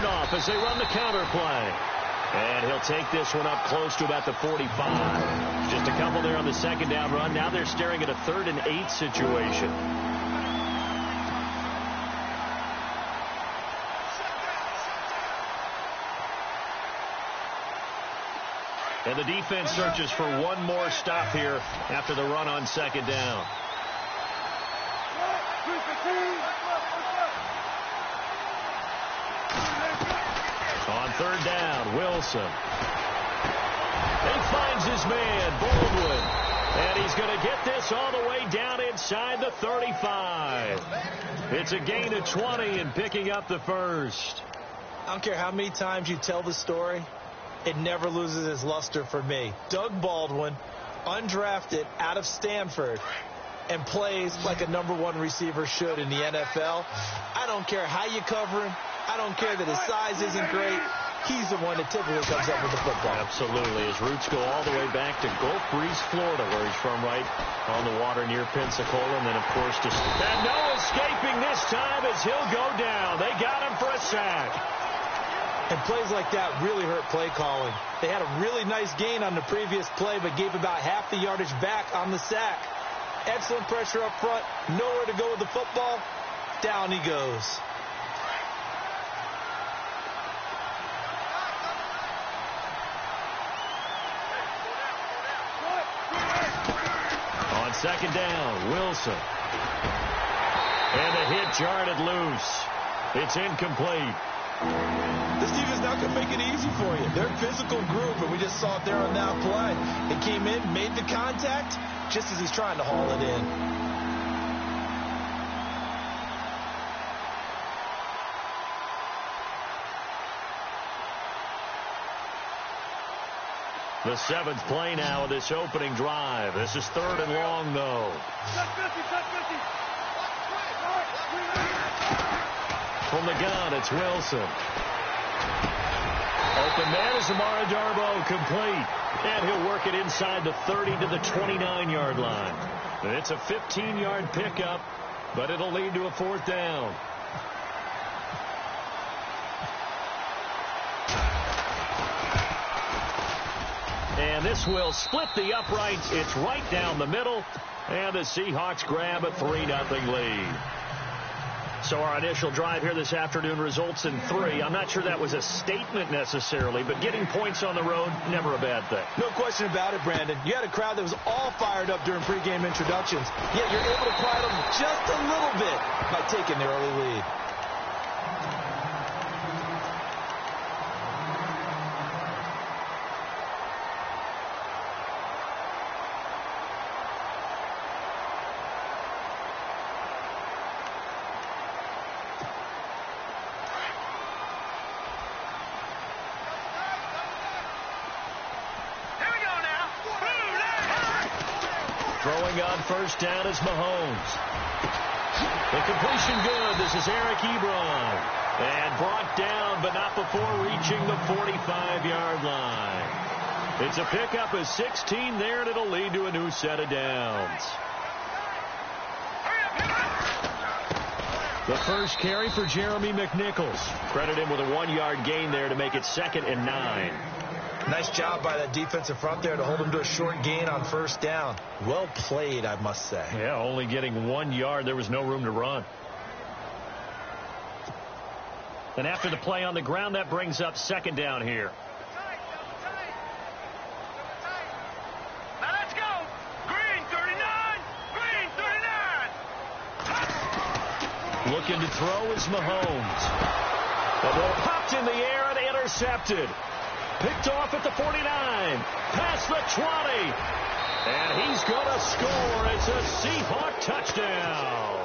handoff as they run the counter play. And he'll take this one up close to about the 45. Just a couple there on the second down run. Now they're staring at a 3rd and 8 situation. And the defense searches for one more stop here after the run on second down. On 3rd down, Wilson. He finds his man, Baldwin. And he's going to get this all the way down inside the 35. It's a gain of 20 and picking up the first. I don't care how many times you tell the story, it never loses its luster for me. Doug Baldwin, undrafted out of Stanford, and plays like a #1 receiver should in the NFL. I don't care how you cover him. I don't care that his size isn't great. He's the one that typically comes up with the football. Absolutely. His roots go all the way back to Gulf Breeze, Florida, where he's from, right on the water near Pensacola. And then, of course, and no escaping this time as he'll go down. They got him for a sack. And plays like that really hurt play calling. They had a really nice gain on the previous play, but gave about half the yardage back on the sack. Excellent pressure up front. Nowhere to go with the football. Down he goes. On second down, Wilson. And the hit jarred it loose. It's incomplete. This defense not going to make it easy for you. They're a physical group, and we just saw it there on that play. They came in, made the contact, just as he's trying to haul it in. The 7th play now of this opening drive. This is 3rd and long, though. From the gun, it's Wilson. Open man is Amara Darboh, complete. And he'll work it inside the 30 to the 29-yard line. It's a 15-yard pickup, but it'll lead to a 4th down. And this will split the uprights. It's right down the middle. And the Seahawks grab a 3-0 lead. So our initial drive here this afternoon results in 3. I'm not sure that was a statement necessarily, but getting points on the road, never a bad thing. No question about it, Brandon. You had a crowd that was all fired up during pregame introductions, yet you're able to quiet them just a little bit by taking the early lead. Throwing on first down is Mahomes. The completion good. This is Eric Ebron. And brought down, but not before reaching the 45-yard line. It's a pickup of 16 there, and it'll lead to a new set of downs. The first carry for Jeremy McNichols. Credit him with a 1-yard gain there to make it 2nd and 9. Nice job by that defensive front there to hold him to a short gain on first down. Well played, I must say. Yeah, only getting 1 yard. There was no room to run. And after the play on the ground, that brings up 2nd down here. Now let's go. Green 39. Green 39. Looking to throw is Mahomes. The ball popped in the air and intercepted. Picked off at the 49, past the 20, and he's going to score. It's a Seahawk touchdown.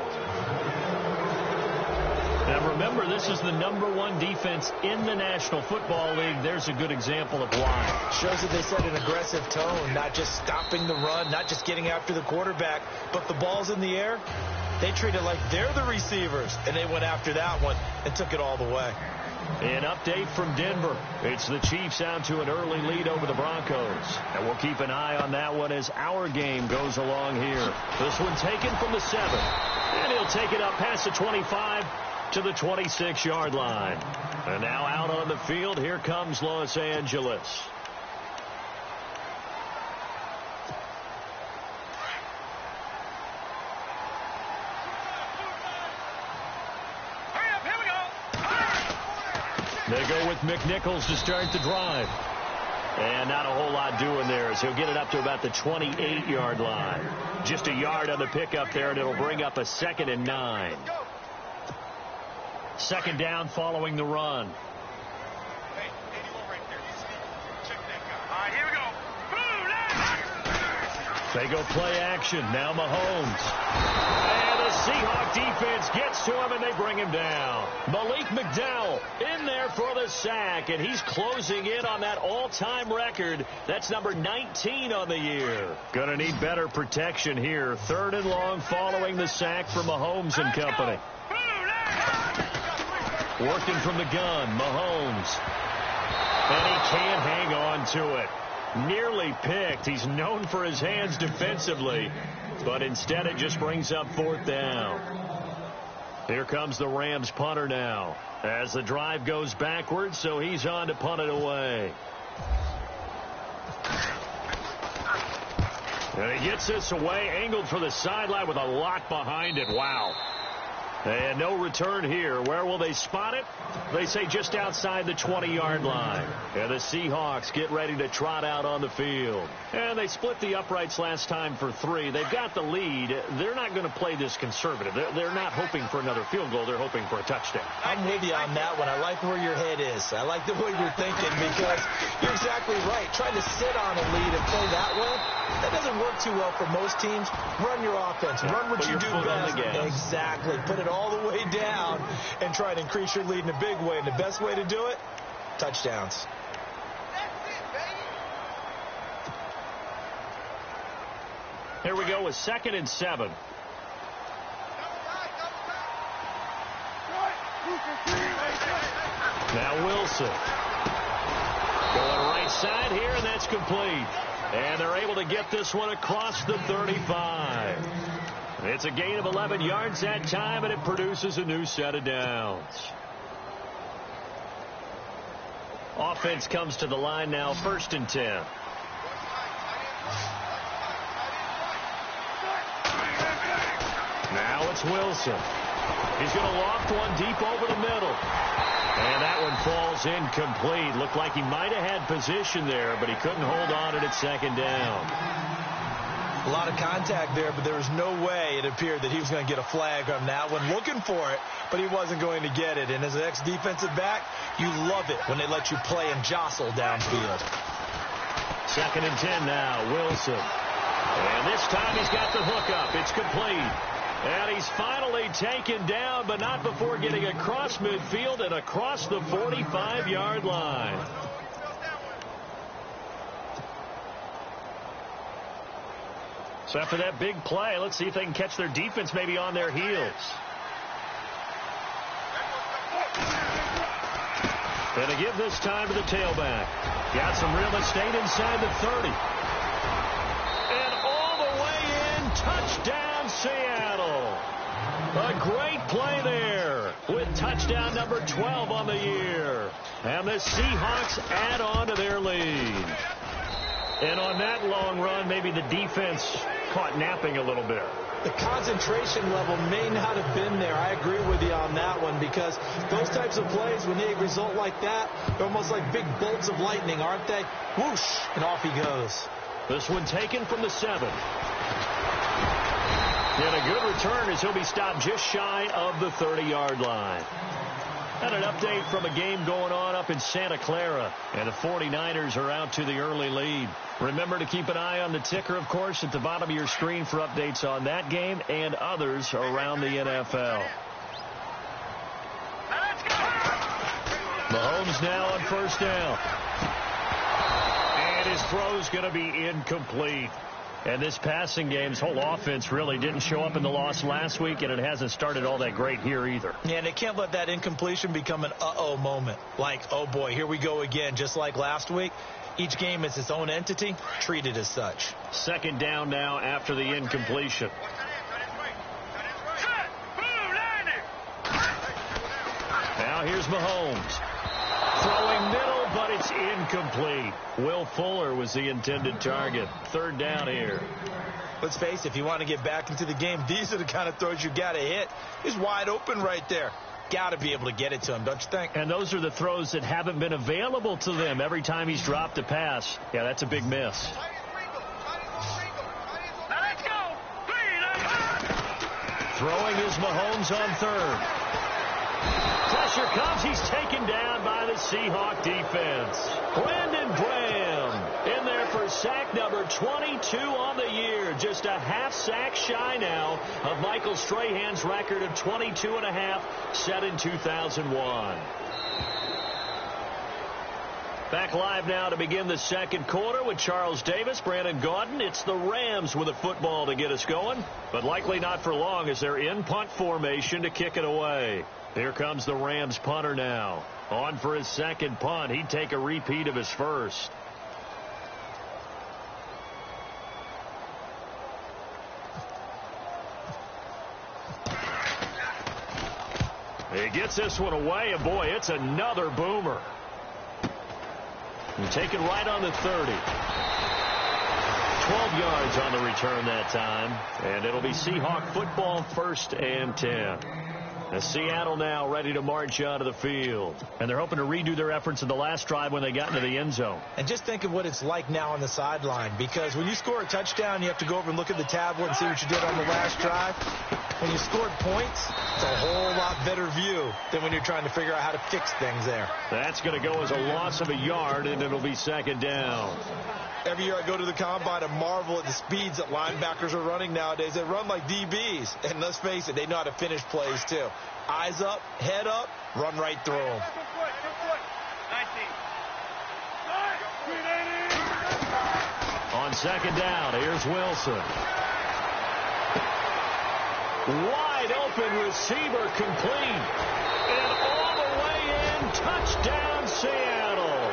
Now remember, this is the #1 defense in the National Football League. There's a good example of why. Shows that they set an aggressive tone, not just stopping the run, not just getting after the quarterback, but the ball's in the air. They treat it like they're the receivers, and they went after that one and took it all the way. An update from Denver. It's the Chiefs out to an early lead over the Broncos. And we'll keep an eye on that one as our game goes along here. This one taken from the 7. And he'll take it up past the 25. to the 26-yard line. And now out on the field, here comes Los Angeles. They go with McNichols to start the drive. And not a whole lot doing there as he'll get it up to about the 28-yard line. Just a yard on the pickup there, and it'll bring up a 2nd and 9. 2nd down following the run. Hey, 81 right there. Check that guy. All right, here we go. They go play action. Now Mahomes. And the Seahawks defense gets to him, and they bring him down. Malik McDowell in there for the sack, and he's closing in on that all-time record. That's number 19 on the year. Gonna need better protection here. 3rd and long following the sack for Mahomes and company. Working from the gun, Mahomes. And he can't hang on to it. Nearly picked. He's known for his hands defensively, but instead it just brings up 4th down. Here comes the Rams punter now as the drive goes backwards, so he's on to punt it away. And he gets this away, angled for the sideline with a lot behind it. Wow. And no return here. Where will they spot it? They say just outside the 20-yard line. And the Seahawks get ready to trot out on the field. And they split the uprights last time for 3. They've got the lead. They're not going to play this conservative. They're not hoping for another field goal. They're hoping for a touchdown. I'm with you on that one. I like where your head is. I like the way you're thinking because you're exactly right. Trying to sit on a lead and play that way, that doesn't work too well for most teams. Run your offense. Run what you do best. Exactly. Put it all the way down and try to increase your lead in a big way. And the best way to do it, touchdowns. Here we go with 2nd and 7. Now Wilson. Going right side here, and that's complete. And they're able to get this one across the 35. It's a gain of 11 yards that time, and it produces a new set of downs. Offense comes to the line now, 1st and 10. Now it's Wilson. He's going to loft one deep over the middle. And that one falls incomplete. Looked like he might have had position there, but he couldn't hold on it at 2nd down. A lot of contact there, but there was no way it appeared that he was going to get a flag on that one. Looking for it, but he wasn't going to get it. And as an ex-defensive back, you love it when they let you play and jostle downfield. 2nd and 10 now, Wilson. And this time he's got the hook up. It's complete. And he's finally taken down, but not before getting across midfield and across the 45-yard line. So after that big play, let's see if they can catch their defense maybe on their heels. And to give this time to the tailback. Got some real estate inside the 30. And all the way in, touchdown Seattle. A great play there with touchdown number 12 on the year. And the Seahawks add on to their lead. And on that long run, maybe the defense caught napping a little bit. The concentration level may not have been there. I agree with you on that one because those types of plays, when they result like that, they're almost like big bolts of lightning, aren't they? Whoosh, and off he goes. This one taken from the 7. And a good return as he'll be stopped just shy of the 30-yard line. And an update from a game going on up in Santa Clara. And the 49ers are out to the early lead. Remember to keep an eye on the ticker, of course, at the bottom of your screen for updates on that game and others around the NFL. Mahomes now on 1st down. And his throw's going to be incomplete. And this passing game's whole offense really didn't show up in the loss last week, and it hasn't started all that great here either. Yeah, and they can't let that incompletion become an uh-oh moment. Like, oh, boy, here we go again, just like last week. Each game is its own entity, treated as such. 2nd down now after the incompletion. Here's Mahomes. Throwing middle, but it's incomplete. Will Fuller was the intended target. Third down here. Let's face it, if you want to get back into the game, these are the kind of throws you got to hit. He's wide open right there. Got to be able to get it to him, don't you think? And those are the throws that haven't been available to them every time he's dropped a pass. Yeah, that's a big miss. Throwing is Mahomes on third. Pressure comes. He's taken down by the Seahawk defense. Brandon Graham in there for sack number 22 on the year. Just a half sack shy now of Michael Strahan's record of 22.5 set in 2001. Back live now to begin the second quarter with Charles Davis, Brandon Gaudin. It's the Rams with a football to get us going, but likely not for long as they're in punt formation to kick it away. Here comes the Rams punter now. On for his second punt. He'd take a repeat of his first. He gets this one away, and boy, it's another boomer. And taken right on the 30. 12 yards on the return that time. And it'll be Seahawk football, 1st and 10. As Seattle now ready to march out of the field. And they're hoping to redo their efforts in the last drive when they got into the end zone. And just think of what it's like now on the sideline. Because when you score a touchdown, you have to go over and look at the tablet and see what you did on the last drive. When you scored points, it's a whole lot better view than when you're trying to figure out how to fix things there. That's going to go as a loss of a yard, and it'll be 2nd down. Every year I go to the combine and marvel at the speeds that linebackers are running nowadays. They run like DBs. And let's face it, they know how to finish plays too. Eyes up, head up, run right through them. On 2nd down, here's Wilson. Wide open receiver complete. And all the way in, touchdown Seattle.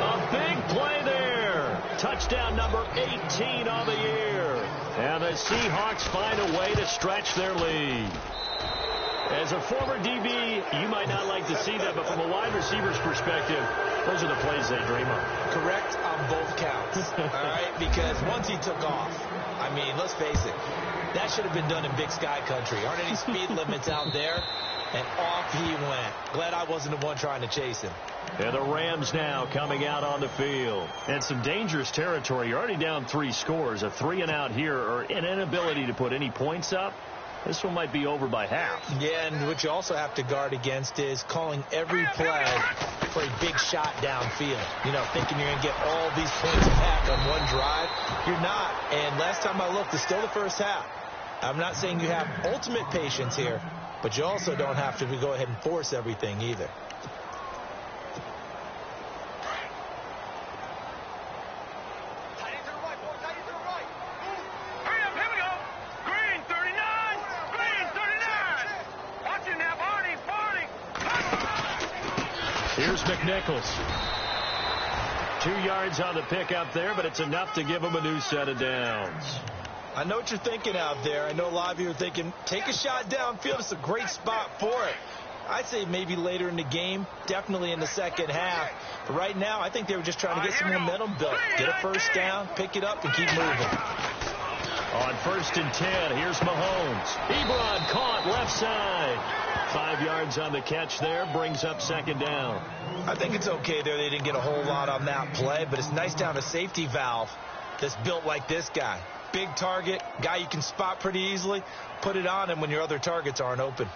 A big play there. Touchdown number 18 on the year. And the Seahawks find a way to stretch their lead. As a former DB, you might not like to see that, but from a wide receiver's perspective, those are the plays they dream of. Correct on both counts. All right, because once he took off, I mean, let's face it, that should have been done in Big Sky Country. Aren't any speed limits out there? And off he went. Glad I wasn't the one trying to chase him. And the Rams now coming out on the field. And some dangerous territory. You're already down 3 scores. A 3-and-out here, or an inability to put any points up. This one might be over by half. Yeah, and what you also have to guard against is calling every play for a big shot downfield. You know, thinking you're going to get all these points back on one drive. You're not. And last time I looked, it's still the first half. I'm not saying you have ultimate patience here, but you also don't have to go ahead and force everything either. Here's McNichols. 2 yards on the pickup there, but it's enough to give him a new set of downs. I know what you're thinking out there. I know a lot of you are thinking, take a shot downfield. It's a great spot for it. I'd say maybe later in the game, definitely in the second half. But right now, I think they were just trying to get some momentum built. Get a first down, pick it up, and keep moving. On 1st and 10, here's Mahomes. Ebron caught left side. 5 yards on the catch there, brings up 2nd down. I think it's okay there. They didn't get a whole lot on that play, but it's nice to have a safety valve that's built like this guy. Big target, guy you can spot pretty easily. Put it on him when your other targets aren't open.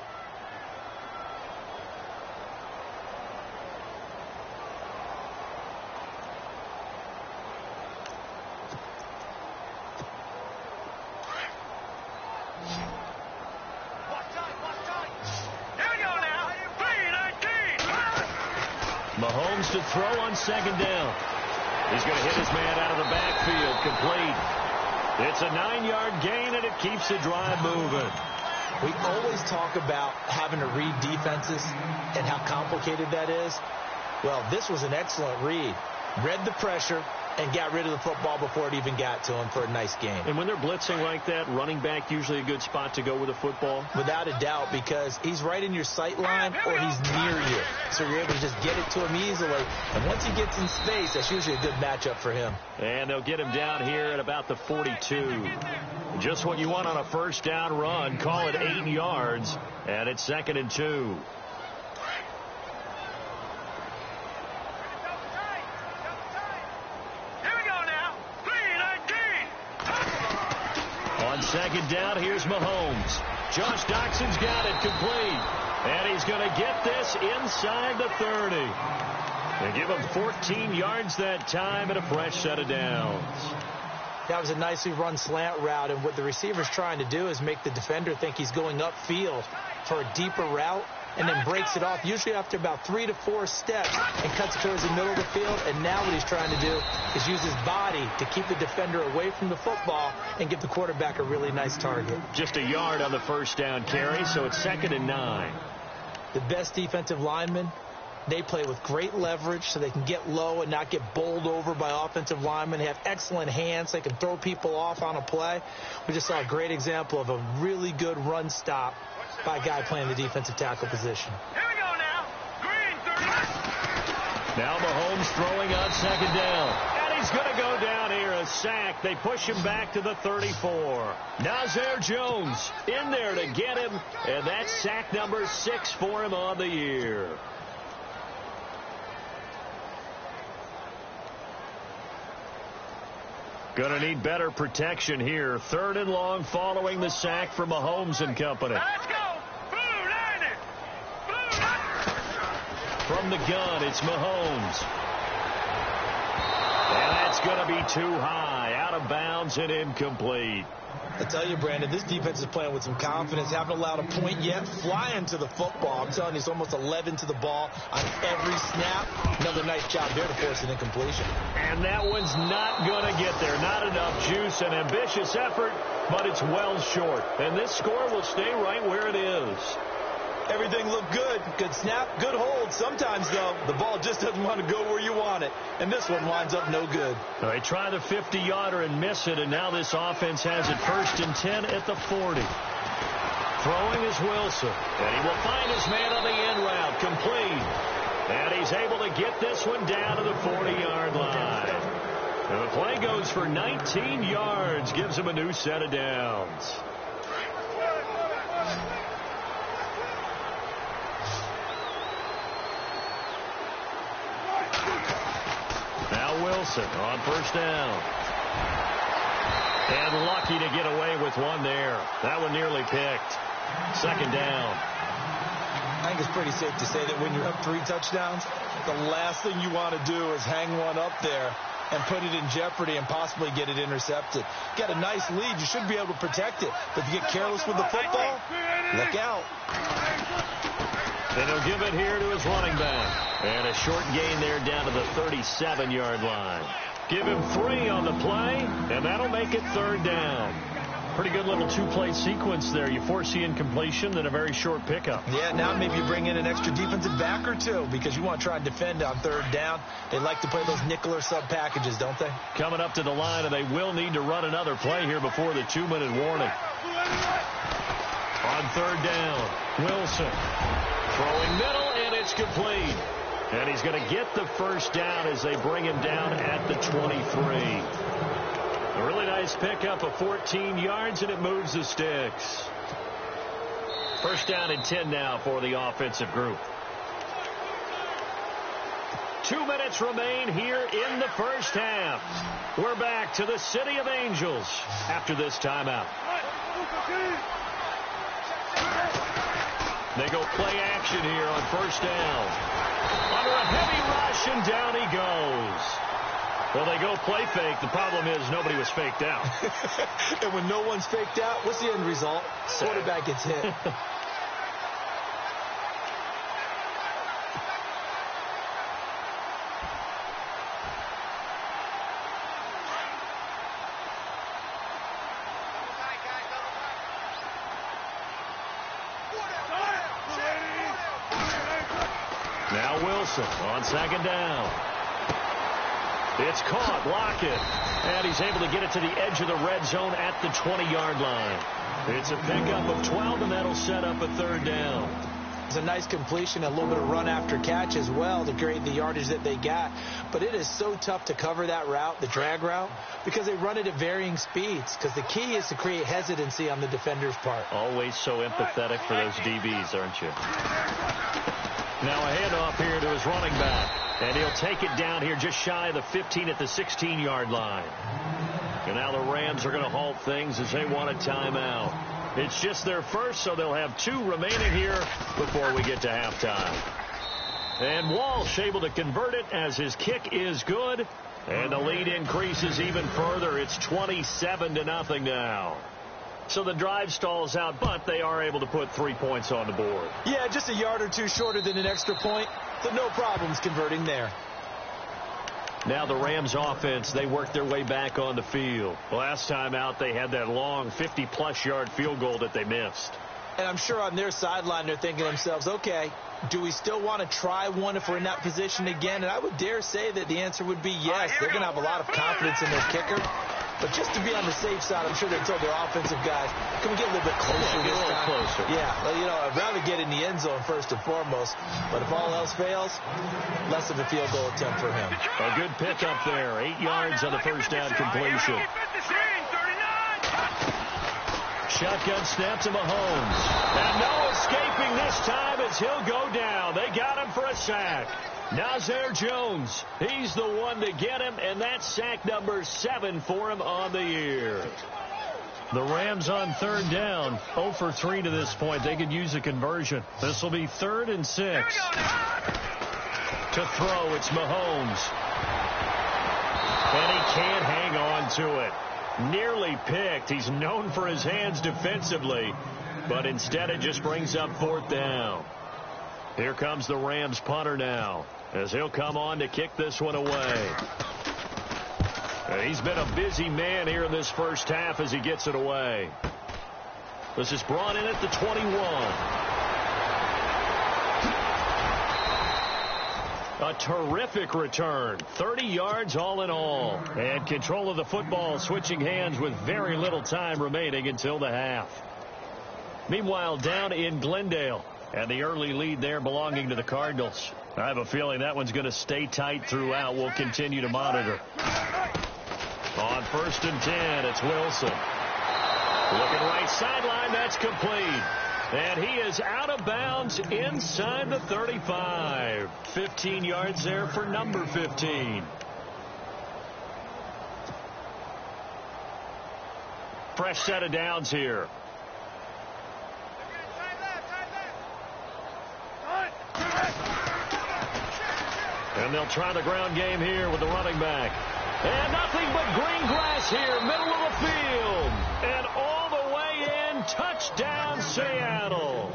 Mahomes to throw on 2nd down. He's going to hit his man out of the backfield, complete. It's a 9-yard gain, and it keeps the drive moving. We always talk about having to read defenses and how complicated that is. Well, this was an excellent read. Read the pressure, and got rid of the football before it even got to him for a nice gain. And when they're blitzing like that, running back usually a good spot to go with a football? Without a doubt, because he's right in your sight line or he's near you. So you're able to just get it to him easily. And once he gets in space, that's usually a good matchup for him. And they'll get him down here at about the 42. Just what you want on a first down run. Call it 8 yards. And it's 2nd and 2. On 2nd down, here's Mahomes. Josh Doxson's got it complete. And he's going to get this inside the 30. They give him 14 yards that time and a fresh set of downs. That was a nicely run slant route, and what the receiver's trying to do is make the defender think he's going upfield for a deeper route, and then breaks it off, usually after about 3 to 4 steps, and cuts towards the middle of the field. And now what he's trying to do is use his body to keep the defender away from the football and give the quarterback a really nice target. Just a yard on the first down carry, so it's 2nd and 9. The best defensive linemen, they play with great leverage so they can get low and not get bowled over by offensive linemen. They have excellent hands. They can throw people off on a play. We just saw a great example of a really good run stop by a guy playing the defensive tackle position. Here we go now. Green 30. Now Mahomes throwing on 2nd down. And he's going to go down here, a sack. They push him back to the 34. Nazir Jones in there to get him. And that's sack number 6 for him on the year. Going to need better protection here. 3rd and long following the sack from Mahomes and company. Let's go. Blue line it. Blue line. From the gun, it's Mahomes. And that's going to be too high. Out of bounds and incomplete. I tell you, Brandon, this defense is playing with some confidence. Haven't allowed a point yet. Flying to the football. I'm telling you, it's almost 11 to the ball on every snap. Another nice job there to force an incompletion. And that one's not going to get there. Not enough juice. An ambitious effort, but it's well short. And this score will stay right where it is. Everything looked good. Good snap, good hold. Sometimes, though, the ball just doesn't want to go where you want it. And this one winds up no good. They try the 50-yarder and miss it, and now this offense has it 1st and 10 at the 40. Throwing is Wilson. And he will find his man on the end route. Complete. And he's able to get this one down to the 40-yard line. And the play goes for 19 yards. Gives him a new set of downs. Now Wilson on 1st down. And lucky to get away with one there. That one nearly picked. 2nd down. I think it's pretty safe to say that when you're up 3 touchdowns, the last thing you want to do is hang one up there and put it in jeopardy and possibly get it intercepted. Get a nice lead. You should be able to protect it. But if you get careless with the football, look out. Then he'll give it here to his running back. And a short gain there down to the 37-yard line. Give him 3 on the play, and that'll make it 3rd down. Pretty good little 2-play sequence there. You force the incompletion, then a very short pickup. Yeah, now maybe you bring in an extra defensive back or 2 because you want to try and defend on 3rd down. They like to play those nickel or sub packages, don't they? Coming up to the line, and they will need to run another play here before the 2-minute warning. On 3rd down, Wilson throwing middle, and it's complete. And he's going to get the first down as they bring him down at the 23. A really nice pickup of 14 yards, and it moves the sticks. 1st down and 10 now for the offensive group. 2 minutes remain here in the first half. We're back to the City of Angels after this timeout. They go play action here on 1st down. Under a heavy rush, and down he goes. Well, they go play fake. The problem is nobody was faked out. And when no one's faked out, what's the end result? Quarterback gets hit. Now Wilson on 2nd down. It's caught. Lockett. And he's able to get it to the edge of the red zone at the 20-yard line. It's a pickup of 12, and that'll set up a third down. It's a nice completion, a little bit of run after catch as well to create the yardage that they got. But it is so tough to cover that route, the drag route, because they run it at varying speeds. Because the key is to create hesitancy on the defender's part. Always so empathetic for those DBs, aren't you? Now a handoff here to his running back. And he'll take it down here just shy of the 15 at the 16-yard line. And now the Rams are going to halt things as they want a timeout. It's just their first, so they'll have 2 remaining here before we get to halftime. And Walsh able to convert it as his kick is good. And the lead increases even further. It's 27-0 now. So the drive stalls out, but they are able to put 3 points on the board. Yeah, just a yard or 2 shorter than an extra point. So no problems converting there. Now the Rams offense, they worked their way back on the field. Last time out, they had that long 50-plus yard field goal that they missed. And I'm sure on their sideline, they're thinking to themselves, okay, do we still want to try one if we're in that position again? And I would dare say that the answer would be yes. They're going to have a lot of confidence in their kicker. But just to be on the safe side, I'm sure they told their offensive guys, can we get a little bit closer this time? Closer. Yeah, well, you know, I'd rather get in the end zone first and foremost. But if all else fails, less of a field goal attempt for him. A good pickup there. 8 yards on the first down completion. Shotgun snap to Mahomes. And no escaping this time as he'll go down. They got him for a sack. Nazir Jones, he's the one to get him, and that's sack number 7 for him on the year. The Rams on third down, 0 for 3 to this point. They could use a conversion. This will be 3rd and 6. To throw, it's Mahomes. And he can't hang on to it. Nearly picked. He's known for his hands defensively, but instead it just brings up 4th down. Here comes the Rams punter now, as he'll come on to kick this one away. And he's been a busy man here in this first half as he gets it away. This is brought in at the 21. A terrific return. 30 yards all in all. And control of the football switching hands with very little time remaining until the half. Meanwhile, down in Glendale. And the early lead there belonging to the Cardinals. I have a feeling that one's going to stay tight throughout. We'll continue to monitor. On 1st and 10, it's Wilson. Looking right sideline, that's complete. And he is out of bounds inside the 35. 15 yards there for number 15. Fresh set of downs here. And they'll try the ground game here with the running back. And nothing but green grass here, middle of the field. And all the way in, touchdown Seattle.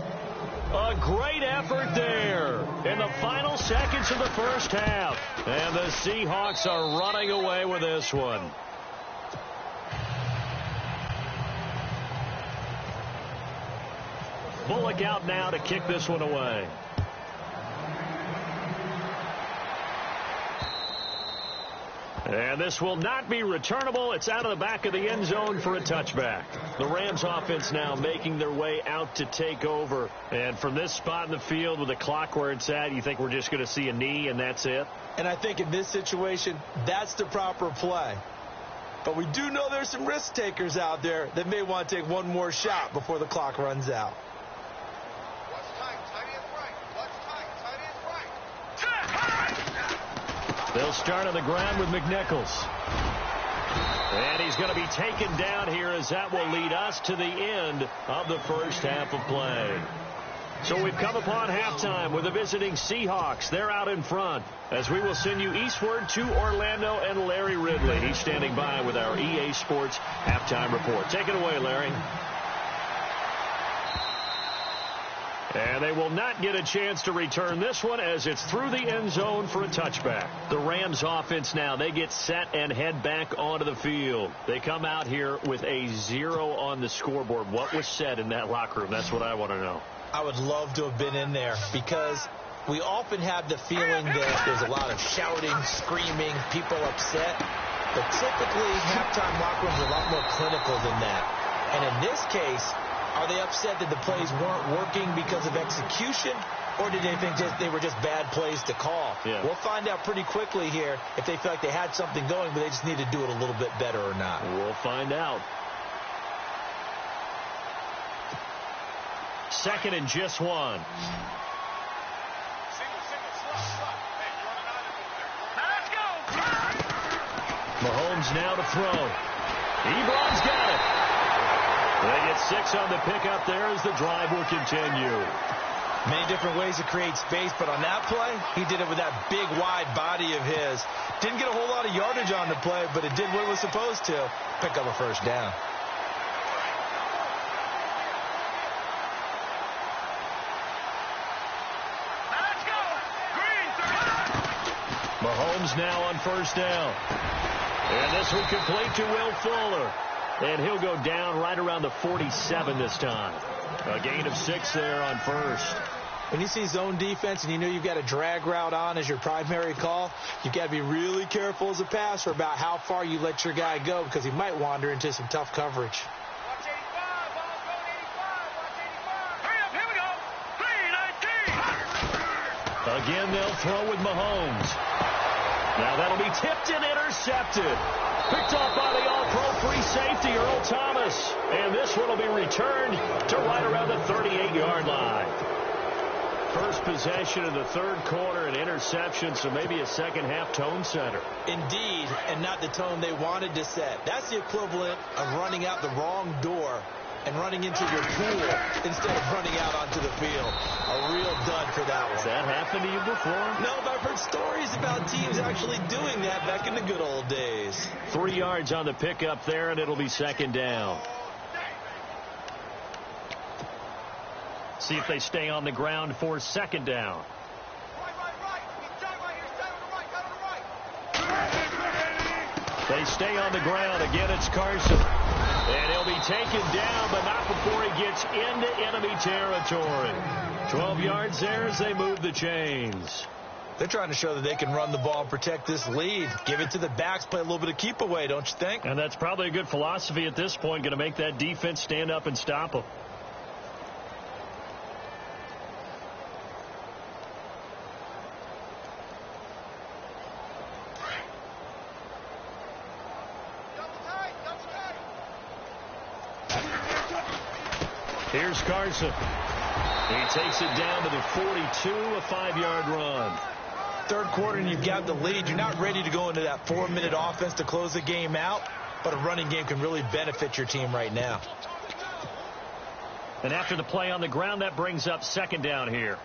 A great effort there in the final seconds of the first half. And the Seahawks are running away with this one. Bullock out now to kick this one away. And this will not be returnable. It's out of the back of the end zone for a touchback. The Rams offense now making their way out to take over. And from this spot in the field with the clock where it's at, you think we're just going to see a knee and that's it? And I think in this situation, that's the proper play. But we do know there's some risk takers out there that may want to take one more shot before the clock runs out. They'll start on the ground with McNichols. And he's going to be taken down here as that will lead us to the end of the first half of play. So we've come upon halftime with the visiting Seahawks. They're out in front as we will send you eastward to Orlando and Larry Ridley. He's standing by with our EA Sports halftime report. Take it away, Larry. And they will not get a chance to return this one as it's through the end zone for a touchback. The Rams offense now, they get set and head back onto the field. They come out here with a 0 on the scoreboard. What was said in that locker room? That's what I want to know. I would love to have been in there because We often have the feeling that there's a lot of shouting, screaming, people upset. But typically, halftime locker rooms are a lot more clinical than that. And in this case, are they upset that the plays weren't working because of execution? Or did they think they were just bad plays to call? Yeah. We'll find out pretty quickly here if they feel like they had something going, but they just need to do it a little bit better or not. We'll find out. Second and just one. Mahomes now to throw. Ebron's got it. They get 6 on the pickup there as the drive will continue. Many different ways to create space, but on that play, he did it with that big, wide body of his. Didn't get a whole lot of yardage on the play, but it did what it was supposed to. Pick up a first down. Mahomes now on first down. And this will complete to Will Fuller. And he'll go down right around the 47 this time. A gain of 6 there on first. When you see zone defense and you know you've got a drag route on as your primary call, you've got to be really careful as a passer about how far you let your guy go because he might wander into some tough coverage. Watch 85, ball going 85, watch 85. Hurry up, here we go. 3-19. Again, they'll throw with Mahomes. Now that'll be tipped and intercepted. Picked off by the all-pro free safety, Earl Thomas. And this one will be returned to right around the 38-yard line. First possession of the third quarter, an interception, so maybe a second-half tone setter. Indeed, and not the tone they wanted to set. That's the equivalent of running out the wrong door and running into your pool instead of running out onto the field. A real dud for that one. Has that happened to you before? No, but I've heard stories about teams actually doing that back in the good old days. 3 yards on the pickup there, and it'll be second down. See if they stay on the ground for second down. Right. He's down right here. Down on the right. They stay on the ground. Again, it's Carson. And he'll be taken down, but not before he gets into enemy territory. 12 yards there as they move the chains. They're trying to show that they can run the ball and protect this lead. Give it to the backs, play a little bit of keep away, don't you think? And that's probably a good philosophy at this point, going to make that defense stand up and stop them. Here's Carson. He takes it down to the 42, a 5-yard run. Third quarter and you've got the lead. You're not ready to go into that 4-minute offense to close the game out, but a running game can really benefit your team right now. And after the play on the ground, that brings up second down here.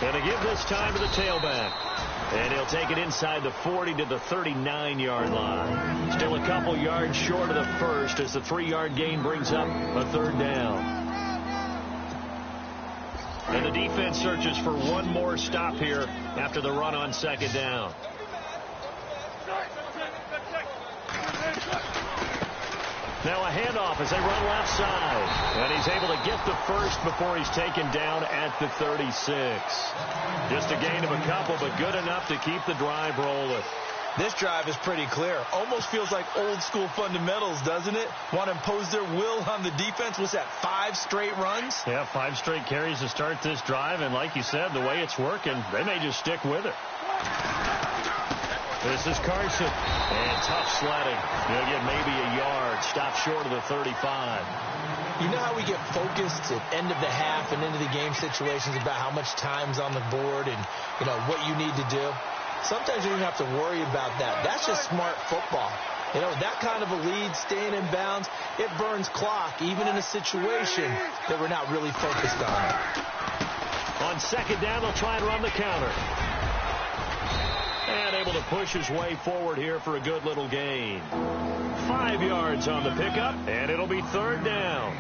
And to give this time to the tailback. And he'll take it inside the 40 to the 39-yard line. Still a couple yards short of the first as the 3-yard gain brings up a third down. And the defense searches for one more stop here after the run on second down. Now a handoff as they run left side. And he's able to get the first before he's taken down at the 36. Just a gain of a couple, but good enough to keep the drive rolling. This drive is pretty clear. Almost feels like old school fundamentals, doesn't it? Want to impose their will on the defense. What's that, 5 straight runs? Yeah, 5 straight carries to start this drive. And like you said, the way it's working, they may just stick with it. This is Carson. And tough sledding. He'll get maybe a yard. Stop short of the 35. You know how we get focused at end of the half and into the game situations about how much time's on the board and, you know, what you need to do? Sometimes you don't have to worry about that. That's just smart football. You know, that kind of a lead, staying in bounds, it burns clock, even in a situation that we're not really focused on. On second down, they'll try and run the counter. And able to push his way forward here for a good little gain. 5 yards on the pickup, and it'll be third down.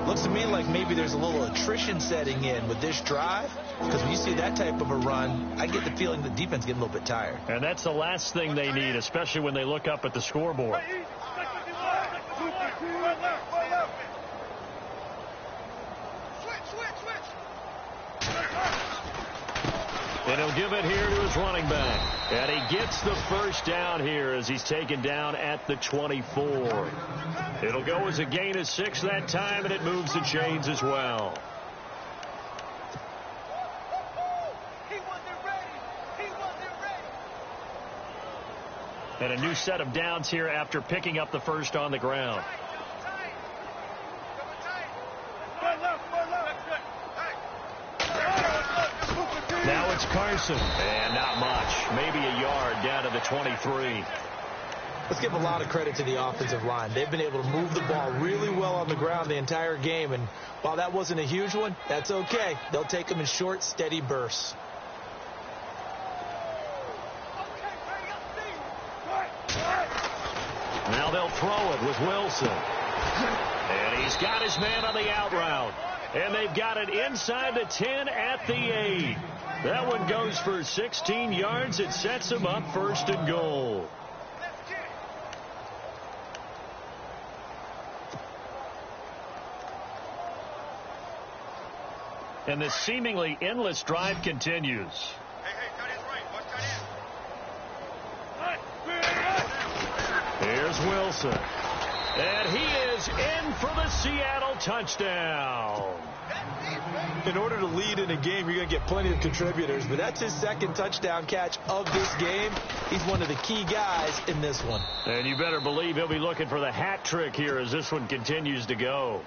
Looks to me like maybe there's a little attrition setting in with this drive, because when you see that type of a run, I get the feeling the defense getting a little bit tired. And that's the last thing they need, especially when they look up at the scoreboard. And he'll give it here to his running back. And he gets the first down here as he's taken down at the 24. It'll go as a gain of 6 that time, and it moves the chains as well. He wasn't ready. He wasn't ready. And a new set of downs here after picking up the first on the ground. Now it's Carson, and not much. Maybe a yard down to the 23. Let's give a lot of credit to the offensive line. They've been able to move the ball really well on the ground the entire game, and while that wasn't a huge one, that's okay. They'll take them in short, steady bursts. Now they'll throw it with Wilson. And he's got his man on the out route. And they've got it inside the 10 at the 8. That one goes for 16 yards. It sets them up 1st and goal. And this seemingly endless drive continues. Here's Wilson. And he is in for the Seattle touchdown. In order to lead in a game, you're going to get plenty of contributors, but that's his 2nd touchdown catch of this game. He's one of the key guys in this one. And you better believe he'll be looking for the hat trick here as this one continues to go.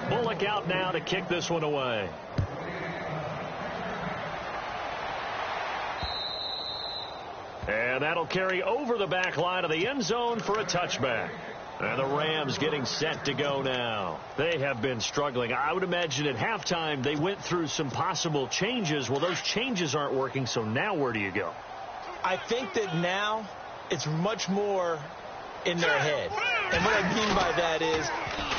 Bullock out now to kick this one away. And that'll carry over the back line of the end zone for a touchback. And the Rams getting set to go now. They have been struggling. I would imagine at halftime they went through some possible changes. Well, those changes aren't working, so now where do you go? I think that now it's much more in their head. And what I mean by that is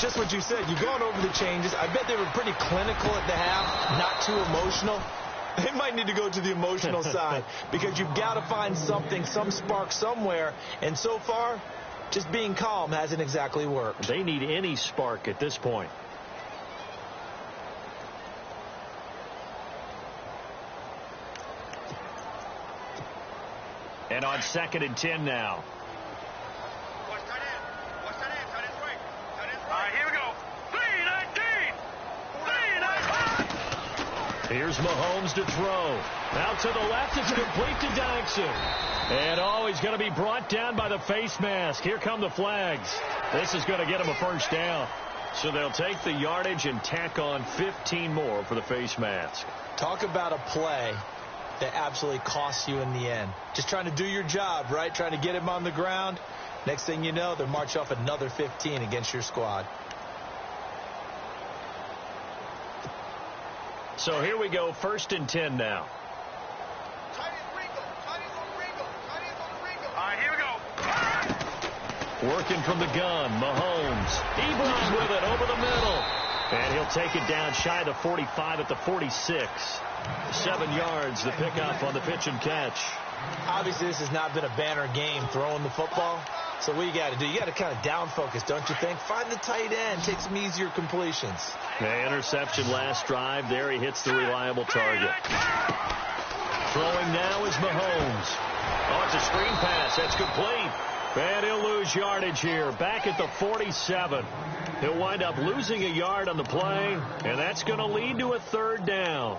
just what you said. You've gone over the changes. I bet they were pretty clinical at the half, not too emotional. They might need to go to the emotional side because you've got to find something, some spark somewhere. And so far, just being calm hasn't exactly worked. They need any spark at this point. And on 2nd and 10 now. Here we go. 3-19. 3-19. Here's Mahomes to throw. Out to the left. It's complete to Dyson. And he's going to be brought down by the face mask. Here come the flags. This is going to get him a first down. So they'll take the yardage and tack on 15 more for the face mask. Talk about a play that absolutely costs you in the end. Just trying to do your job, right? Trying to get him on the ground. Next thing you know, they'll march off another 15 against your squad. So here we go, 1st and 10 now. Here we go. Working from the gun, Mahomes. Ebron with it over the middle. And he'll take it down shy of the 45 at the 46. 7 yards, the pickup on the pitch and catch. Obviously, this has not been a banner game throwing the football. So what you got to do, you got to kind of down focus, don't you think? Find the tight end, take some easier completions. The interception last drive. There he hits the reliable target. Throwing now is Mahomes. Oh, it's a screen pass. That's complete. And he'll lose yardage here. Back at the 47. He'll wind up losing a yard on the play, and that's going to lead to a 3rd down.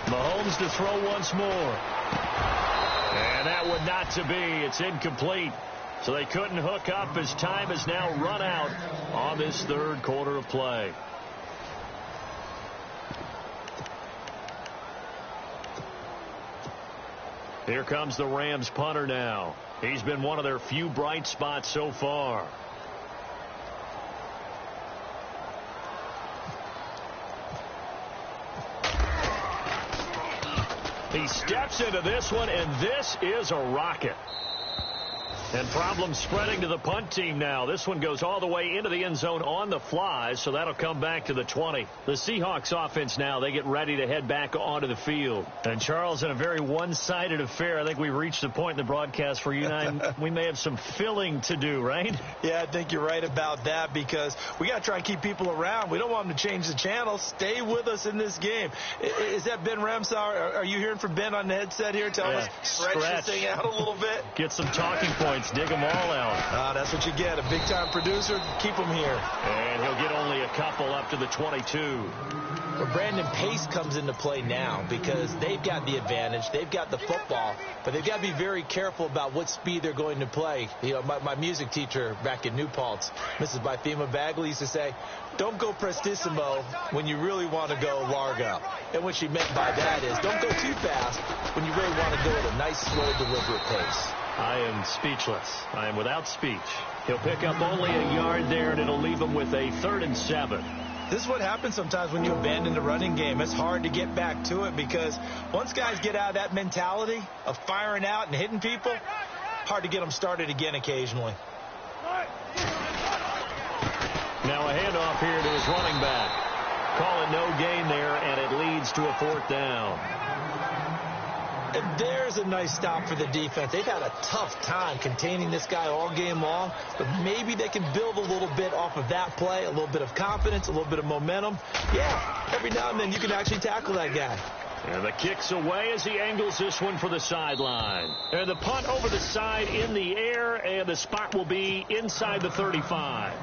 Mahomes to throw once more. And that one not to be. It's incomplete. So they couldn't hook up as time has now run out on this 3rd quarter of play. Here comes the Rams punter now. He's been one of their few bright spots so far. He steps into this one, and this is a rocket. And problems spreading to the punt team now. This one goes all the way into the end zone on the fly, so that'll come back to the 20. The Seahawks offense now, they get ready to head back onto the field. And Charles, in a very one-sided affair, I think we've reached the point in the broadcast where you and I, we may have some filling to do, right? Yeah, I think you're right about that because we got to try and keep people around. We don't want them to change the channel. Stay with us in this game. Is that Ben Ramsauer? Are you hearing from Ben on the headset here? Tell us, stretch this thing out a little bit. Get some talking points. Dig them all out. That's what you get. A big-time producer. Keep them here. And he'll get only a couple up to the 22. Well, Brandon Pace comes into play now because they've got the advantage. They've got the football, but they've got to be very careful about what speed they're going to play. You know, my music teacher back in New Paltz, Mrs. Bythema Bagley, used to say, don't go prestissimo when you really want to go largo. And what she meant by that is don't go too fast when you really want to go at a nice, slow, deliberate pace. I am speechless. I am without speech. He'll pick up only a yard there, and it'll leave him with a 3rd and 7. This is what happens sometimes when you abandon the running game. It's hard to get back to it because once guys get out of that mentality of firing out and hitting people, hard to get them started again occasionally. Now a handoff here to his running back. Call it no gain there, and it leads to a 4th down. And there's a nice stop for the defense. They've had a tough time containing this guy all game long, but maybe they can build a little bit off of that play, a little bit of confidence, a little bit of momentum. Yeah, every now and then you can actually tackle that guy. And the kick's away as he angles this one for the sideline. And the punt over the side in the air, and the spot will be inside the 35.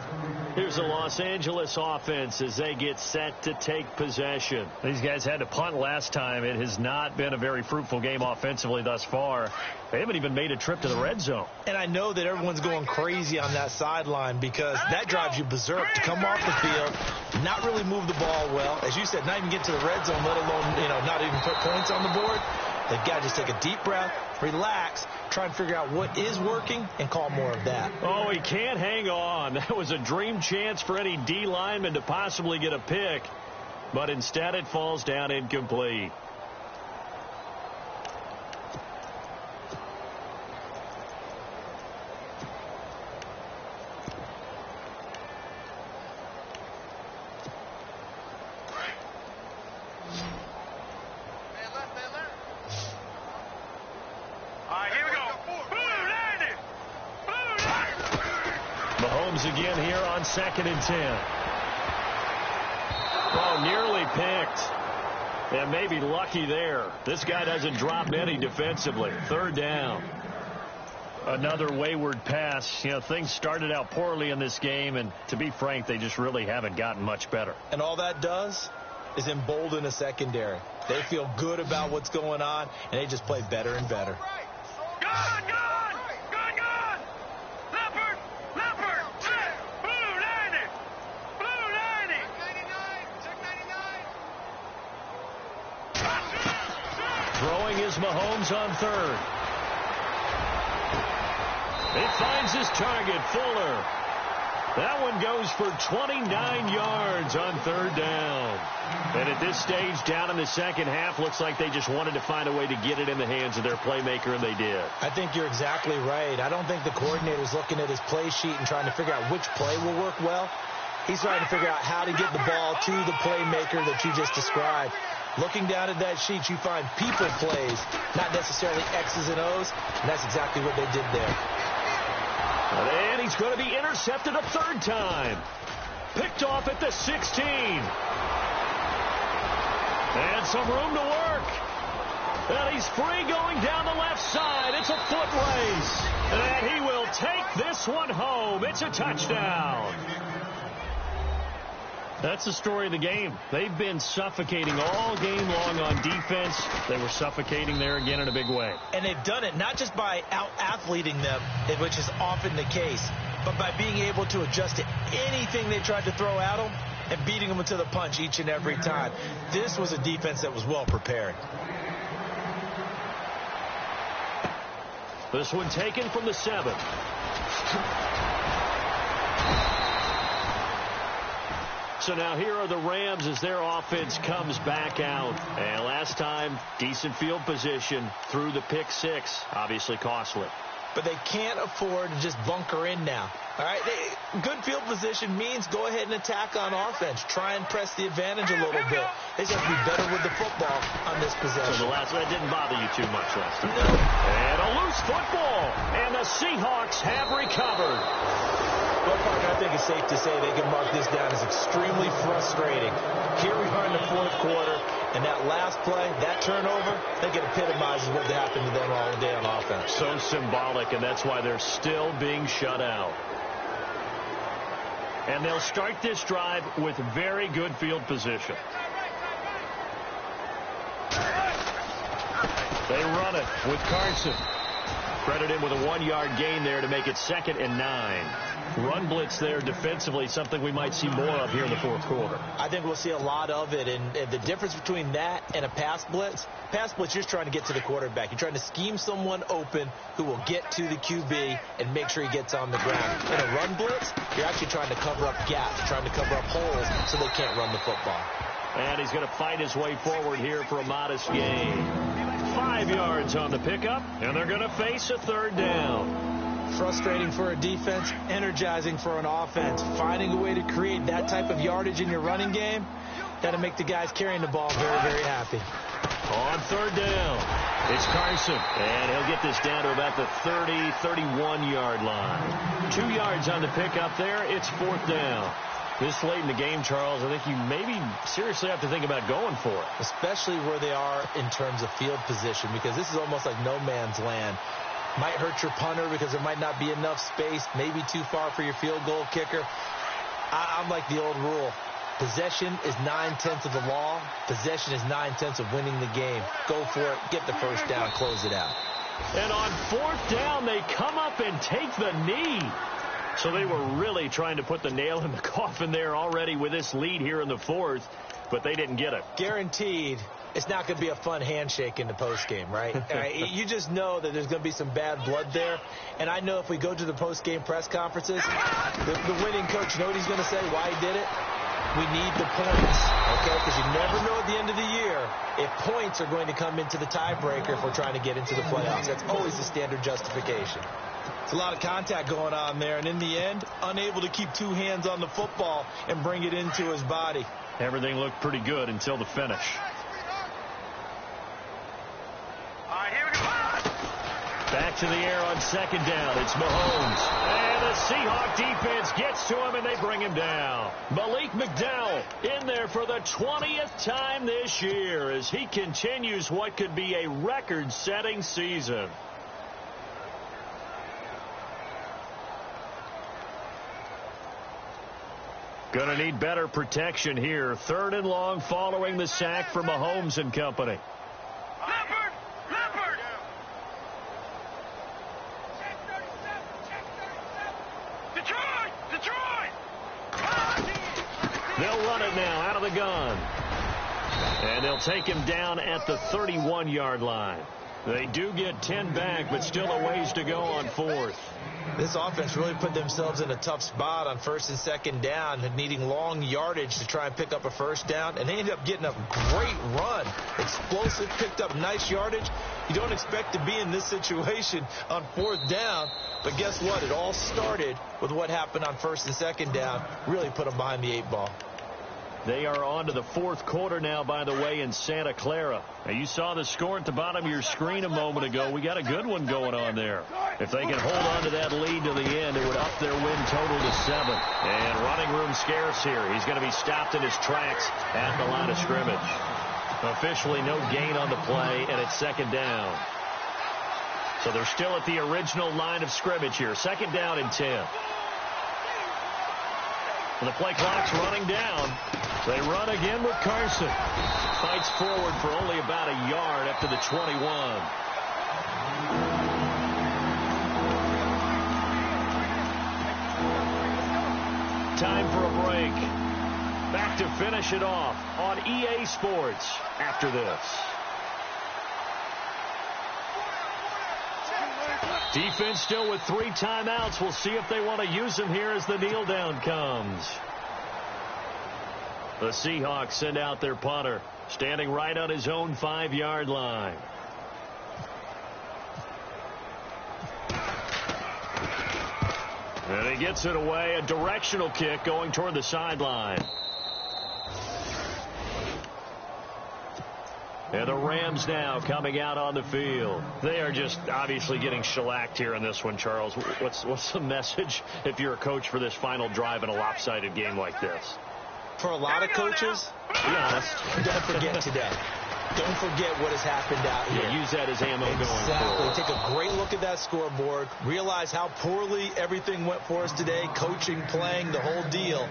Here's the Los Angeles offense as they get set to take possession. These guys had to punt last time. It has not been a very fruitful game offensively thus far. They haven't even made a trip to the red zone. And I know that everyone's going crazy on that sideline because that drives you berserk to come off the field, not really move the ball well. As you said, not even get to the red zone, let alone, not even put points on the board. They've got to just take a deep breath, relax, try and figure out what is working, and call more of that. Oh, he can't hang on. That was a dream chance for any D lineman to possibly get a pick, but instead it falls down incomplete. Again here on 2nd and 10. Oh, nearly picked. And maybe lucky there. This guy doesn't drop any defensively. 3rd down. Another wayward pass. Things started out poorly in this game, and to be frank, they just really haven't gotten much better. And all that does is embolden a secondary. They feel good about what's going on, and they just play better and better. Throwing is Mahomes on 3rd. He finds his target, Fuller. That one goes for 29 yards on 3rd down. And at this stage, down in the second half, looks like they just wanted to find a way to get it in the hands of their playmaker, and they did. I think you're exactly right. I don't think the coordinator's looking at his play sheet and trying to figure out which play will work well. He's trying to figure out how to get the ball to the playmaker that you just described. Looking down at that sheet, you find people plays, not necessarily X's and O's, and that's exactly what they did there. And he's going to be intercepted a 3rd time. Picked off at the 16. And some room to work. And he's free going down the left side. It's a foot race. And he will take this one home. It's a touchdown. That's the story of the game. They've been suffocating all game long on defense. They were suffocating there again in a big way. And they've done it not just by out-athleting them, which is often the case, but by being able to adjust to anything they tried to throw at them and beating them to the punch each and every time. This was a defense that was well prepared. This one taken from the 7. So now here are the Rams as their offense comes back out. And last time, decent field position through the pick 6. Obviously costly. but they can't afford to just bunker in now. All right, good field position means go ahead and attack on offense. Try and press the advantage a little bit. They just have to be better with the football on this possession. So the last one didn't bother you too much last time. No. And a loose football, and the Seahawks have recovered. Well, partner, I think it's safe to say they can mark this down as extremely frustrating. Here we are in the fourth quarter, and that last play, that turnover, I think it epitomizes what happened to them all day on offense. So symbolic, and that's why they're still being shut out. And they'll start this drive with very good field position. They run it with Carson. Credit him with a 1-yard gain there to make it 2nd and 9. Run blitz there defensively, something we might see more of here in the fourth quarter. I think we'll see a lot of it, and the difference between that and a pass blitz, you're just trying to get to the quarterback. You're trying to scheme someone open who will get to the QB and make sure he gets on the ground. In a run blitz, you're actually trying to cover up gaps, trying to cover up holes so they can't run the football. And he's going to fight his way forward here for a modest gain. 5 yards on the pickup, and they're going to face a 3rd down. Frustrating for a defense, energizing for an offense. Finding a way to create that type of yardage in your running game, that'll make the guys carrying the ball very, very happy. On 3rd down, it's Carson, and he'll get this down to about the 30, 31-yard line. 2 yards on the pickup there. It's 4th down. This late in the game, Charles, I think you maybe seriously have to think about going for it. Especially where they are in terms of field position, because this is almost like no man's land. Might hurt your punter because there might not be enough space, maybe too far for your field goal kicker. I'm like the old rule. Possession is 9/10 of the law. Possession is 9/10 of winning the game. Go for it. Get the first down. Close it out. And on 4th down, they come up and take the knee. So they were really trying to put the nail in the coffin there already with this lead here in the 4th, but they didn't get it. Guaranteed. It's not going to be a fun handshake in the postgame, right? You just know that there's going to be some bad blood there. And I know if we go to the postgame press conferences, the winning coach, you know what he's going to say, why he did it? We need the points, okay? Because you never know at the end of the year if points are going to come into the tiebreaker if we're trying to get into the playoffs. That's always the standard justification. It's a lot of contact going on there, and in the end, unable to keep 2 hands on the football and bring it into his body. Everything looked pretty good until the finish. Back to the air on 2nd down. It's Mahomes. And the Seahawks defense gets to him, and they bring him down. Malik McDowell in there for the 20th time this year as he continues what could be a record-setting season. Going to need better protection here. 3rd and long following the sack for Mahomes and company. They'll run it now out of the gun. And they'll take him down at the 31-yard line. They do get 10 back, but still a ways to go on 4th. This offense really put themselves in a tough spot on 1st and 2nd down, needing long yardage to try and pick up a 1st down, and they ended up getting a great run. Explosive, picked up nice yardage. You don't expect to be in this situation on 4th down, but guess what? It all started with what happened on 1st and 2nd down. Really put them behind the 8 ball. They are on to the 4th quarter now, by the way, in Santa Clara. Now, you saw the score at the bottom of your screen a moment ago. We got a good one going on there. If they can hold on to that lead to the end, it would up their win total to 7. And running room scarce here. He's going to be stopped in his tracks at the line of scrimmage. Officially no gain on the play, and it's 2nd down. So they're still at the original line of scrimmage here. 2nd down and 10. And the play clock's running down. They run again with Carson. Fights forward for only about a yard up to the 21. Time for a break. Back to finish it off on EA Sports after this. Defense still with 3 timeouts. We'll see if they want to use them here as the kneel down comes. The Seahawks send out their punter, standing right on his own 5-yard line. And he gets it away, a directional kick going toward the sideline. And the Rams now coming out on the field. They are just obviously getting shellacked here in this one, Charles. What's the message if you're a coach for this final drive in a lopsided game like this? For a lot of coaches, be honest, don't forget today. Don't forget what has happened out here. Yeah, use that as ammo going forward. Take a great look at that scoreboard. Realize how poorly everything went for us today. Coaching, playing, the whole deal.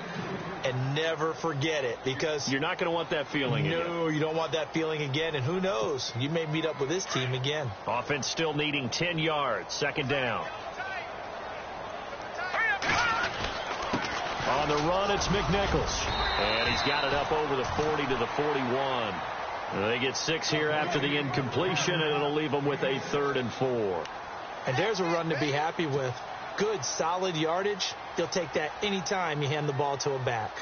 And never forget it, because you're not going to want that feeling again. No, you don't want that feeling again. And who knows? You may meet up with this team again. Offense still needing 10 yards. Second down. On the run, it's McNichols. And he's got it up over the 40 to the 41. They get 6 here after the incompletion, and it'll leave them with a 3rd and 4. And there's a run to be happy with. Good, solid yardage. You'll take that anytime you hand the ball to a back.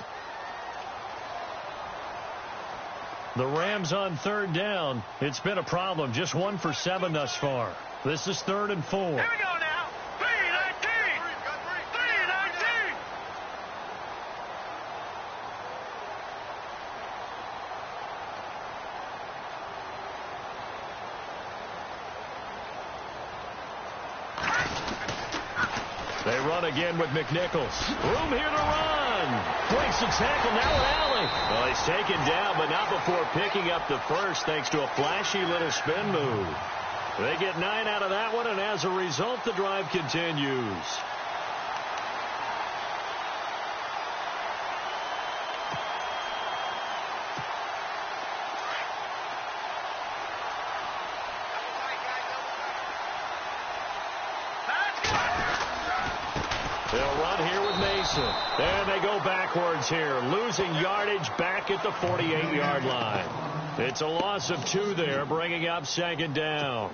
The Rams on 3rd down. It's been a problem. Just 1 for 7 thus far. This is 3rd and 4. Here we go now. 3-19. 3-19. They run again with McNichols. Room here to run. Breaks the tackle. Now with Allen. Well, he's taken down, but not before picking up the first thanks to a flashy little spin move. They get 9 out of that one, and as a result, the drive continues. They'll run here with Mason. And they go backwards here, losing yardage back at the 48-yard line. It's a loss of 2 there, bringing up 2nd down.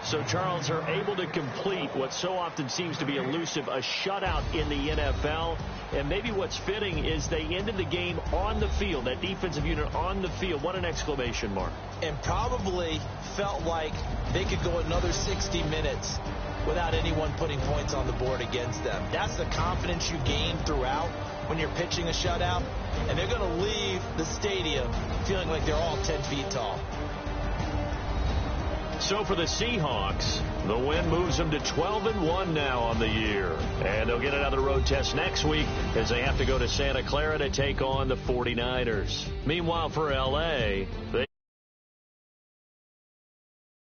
So Charles are able to complete what so often seems to be elusive, a shutout in the NFL. And maybe what's fitting is they ended the game on the field, that defensive unit on the field. What an exclamation mark. And probably felt like they could go another 60 minutes without anyone putting points on the board against them. That's the confidence you gain throughout when you're pitching a shutout. And they're going to leave the stadium feeling like they're all 10 feet tall. So for the Seahawks, the win moves them to 12-1 now on the year. And they'll get another road test next week as they have to go to Santa Clara to take on the 49ers. Meanwhile, for L.A., they